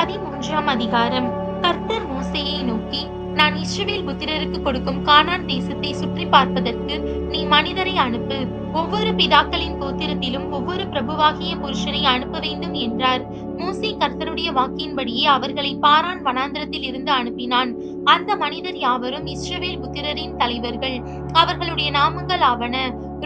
13ஆம் அதிகாரம். கர்த்தர் மோசேயை நோக்கி, நான் இஸ்ரவேல் புத்திரருக்கு கொடுக்கும் கானான் தேசத்தை சுற்றி பார்ப்பதற்கு நீ மனிதரை அனுப்பு. ஒவ்வொரு பிதாக்களின் கோத்திரத்திலும் ஒவ்வொரு பிரபுவாகிய புருஷனை அனுப்ப வேண்டும் என்றார். மோசே கர்த்தருடைய வாக்கின்படியே அவர்களை பாரான் வனாந்திரத்தில் இருந்து அனுப்பினான். அந்த மனிதர் யாவரும் இஸ்ரவேல் புத்திரரின் தலைவர்கள். அவர்களுடைய நாமங்கள் ஆவன: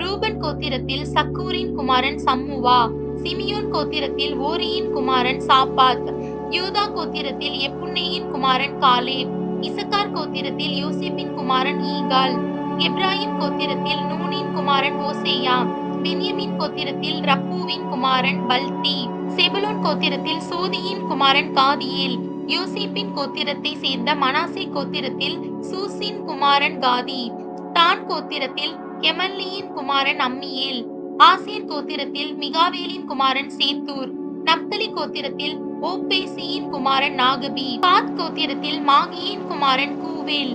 ரூபன் கோத்திரத்தில் சக்கூரின் குமாரன் சம்முவா, சிமியோன் கோத்திரத்தில் ஓரியின் குமாரன் சாப்பாத், யூதா கோத்திரத்தில் எப்புன்னேயின் குமாரன் காலேப், இசக்கார் கோத்திரத்தில் யோசேப்பின் குமாரன் ஈகால், எப்ராயிம் கோத்திரத்தில் நூனின் குமாரன் ஓசேயா, பென்யமீன் கோத்திரத்தில் ரப்பூவின் குமாரன் பல்தி, செபுலோன் கோத்திரத்தில் சோதியின் குமாரன் காதியேல், யோசேப்பின் கோத்திரத்தை சேர்ந்த மனாசே கோத்திரத்தில் சூசின் குமாரன் காதி, தான் கோத்திரத்தில் கெமல்லியின் குமாரன் அம்மியேல், ஆசேர் கோத்திரத்தில் மிகாவேலின் குமாரன் சேத்தூர், நப்தலி கோத்திரத்தில் ஓப்பேசியின் குமாரன் நாகபி, காத் கோத்திரத்தில் மாகியின் குமாரன் கூவேல்.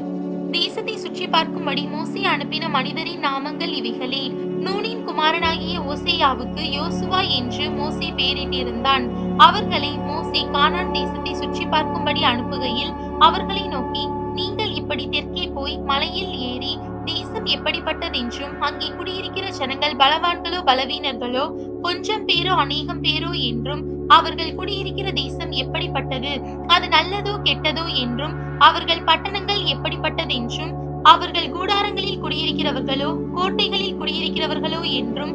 தேசத்தை சுற்றி பார்க்கும்படி மோசே அனுப்பின மனிதரின் நாமங்கள் இவைகளே. நூனின் குமாரனாகிய ஓசேயாவுக்கு யோசுவா என்று மோசே பெயரிட்டிருந்தான். அவர்களை மோசே கானான் தேசத்தை சுற்றி பார்க்கும்படி அனுப்புகையில் அவர்களை நோக்கி, நீங்கள் இப்படி தெற்கே போய் மலையில் ஏறி தேசம் எப்படிப்பட்டதென்றும் அங்கே குடியிருக்கிற ஜனங்கள் பலவான்களோ பலவீனர்களோ கொஞ்சம் பேரோ அநேகம் பேரோ என்றும் அவர்கள் குடியிருக்கிற தேசம் எப்படிப்பட்டது, அது நல்லதோ கெட்டதோ என்றும் அவர்கள் பட்டணங்கள் எப்படிப்பட்டதென்றும் அவர்கள் கூடாரங்களில் குடியிருக்கிறவர்களோ கோட்டைகளில் குடியிருக்கிறவர்களோ என்றும்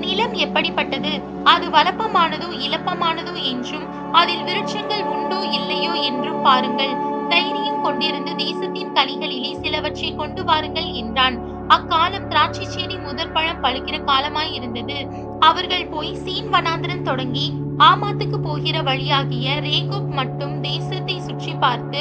நிலம் எப்படிப்பட்டது, அது வளப்பமானதோ இளப்பமானதோ என்றும் அதில் விருட்சங்கள் உண்டோ இல்லையோ என்றும் பாருங்கள். தைரியம் கொண்டிருந்து தேசத்தின் கனிகளிலே சிலவற்றை கொண்டு வாருங்கள் என்றான். அக்காலம் திராட்சை செடி முதற் பழம் பழுக்கிற காலமாய் இருந்தது. அவர்கள் போய் சீன் வனாந்திரம் தொடங்கி ஆமாத்துக்கு போகிற வழியாகிய ரேகோப் மட்டும் தேசத்தை சுற்றி பார்த்து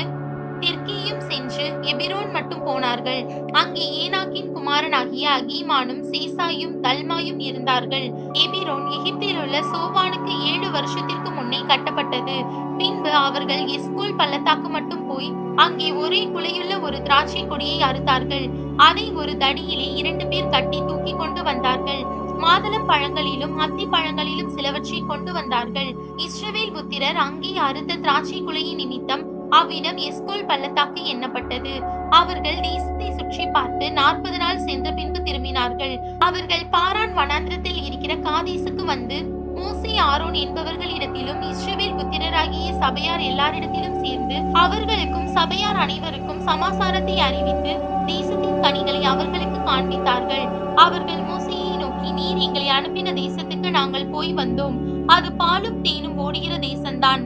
தெற்கேயும் சென்று எபிரோன் மட்டும் போனார்கள். அங்கே ஏனாக்கின் குமாரனாகிய அகீமானும் சேசாயும் தல்மாயும் இருந்தார்கள். எபிரோன் எகிப்தில் உள்ள சோவானுக்கு 7 வருஷத்திற்கு முன்னே கட்டப்பட்டது. பின்பு அவர்கள் எஸ்கோல் பள்ளத்தாக்கு மட்டும் போய் அங்கே ஒரே குலையுள்ள ஒரு திராட்சை கொடியை அறுத்தார்கள். அதை ஒரு தடியிலே 2 பேர் கட்டி தூக்கி கொண்டு வந்தார்கள். மாதளம் பழங்களிலும் அத்தி பழங்களிலும் சிலவற்றை கொண்டு வந்தார்கள். இஸ்ரவேல் புத்திரர் அங்கே அறுத்த திராட்சை குலையின் நிமித்தம் அவ்விடம் எஸ்கோல் பள்ளத்தாக்கு எண்ணப்பட்டது. அவர்கள் தேசத்தை சுற்றி பார்த்து 40 நாள் சென்ற பின்பு திரும்பினார்கள். அவர்கள் பாரான் வனாந்திரத்தில் இருக்கிற காதேசுக்கு வந்து மோசே ஆரோன் என்பவர்களிடத்திலும் இஸ்ரவேல் புத்திரராகிய சபையார் எல்லாரிடத்திலும் சேர்ந்து அவர்களுக்கும் சபையார் அனைவருக்கும் சமாசாரத்தை அறிவித்து தேசத்தின் கனிகளை அவர்களுக்கு காண்பித்தார்கள். அவர்கள் மோசேயை நோக்கி, நீர் எங்களை அனுப்பின தேசத்துக்கு நாங்கள் போய் வந்தோம். அது பாலும் தேனும் ஓடுகிற தேசம்தான்.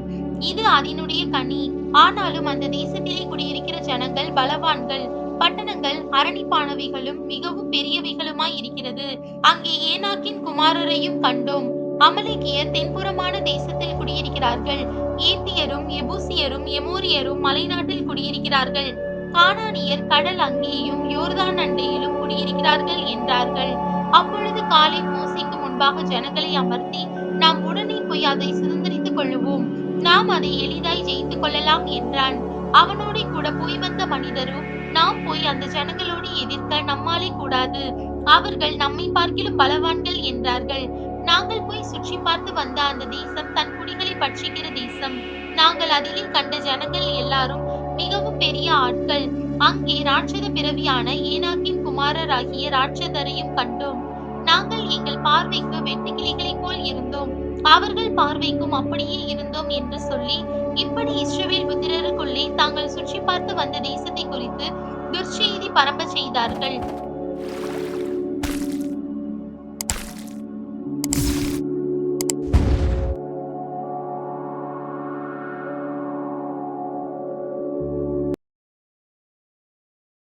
இது அதனுடைய கனி. ஆனாலும் அந்த தேசத்திலே குடியிருக்கிற ஜனங்கள் பலவான்கள், பட்டணங்கள் அரணிப்பானவைகளும் மிகவும் பெரியவைகளுமாய் இருக்கிறது. அங்கே ஏனாக்கின் குமாரரையும் கண்டோம். அமலேக்கியர் தென்புறமான தேசத்தில் குடியிருக்கிறார்கள். ஏத்தியரும் எபூசியரும் எமோரியரும் மலைநாட்டில் குடியிருக்கிறார்கள். கானானியர் கடல் அங்கேயும் யோர்தான் அண்டையிலும் குடியிருக்கிறார்கள் என்றார்கள். அப்பொழுது காலேப் மோசேக்கு முன்பாக ஜனங்களை அமர்த்தி, நாம் உடனே போய் அதை சுதந்தரித்துக் கொள்ளுவோம், நாம் அதை எளிதாய் ஜெயித்துக் கொள்ளலாம் என்றான். அவனோட கூட போய் வந்த மனிதரோ, நாம் போய் அந்த ஜனங்களோடு எதிர்க்க நம்மாலே கூடாது, அவர்கள் நம்மை பார்க்கிலும் பலவான்கள் என்றார்கள். நாங்கள் போய் சுற்றி பார்த்து வந்த அந்த தேசம் தன் குடிகளை பட்சிக்கிற தேசம். நாங்கள் அதிலே கண்ட ஜனங்கள் எல்லாரும் மிகவும் பெரிய ஆட்கள். அங்கே ராட்சத பிறவியான ஏனாக்கின் குமாரராகிய ராட்சதரையும் கண்டோம். நாங்கள் எங்கள் பார்வைக்கு வெட்டுக்கிளிகளைப் போல் இருந்தோம், அவர்கள் பார்வைக்கும் அப்படியே இருந்தோம் என்று சொல்லி, இப்படி இஸ்ரவேல் புத்திரருக்குள்ளே தாங்கள் சுற்றி பார்த்து வந்த தேசத்தை குறித்து துர்ச்செய்தி பரம்ப செய்தார்கள்.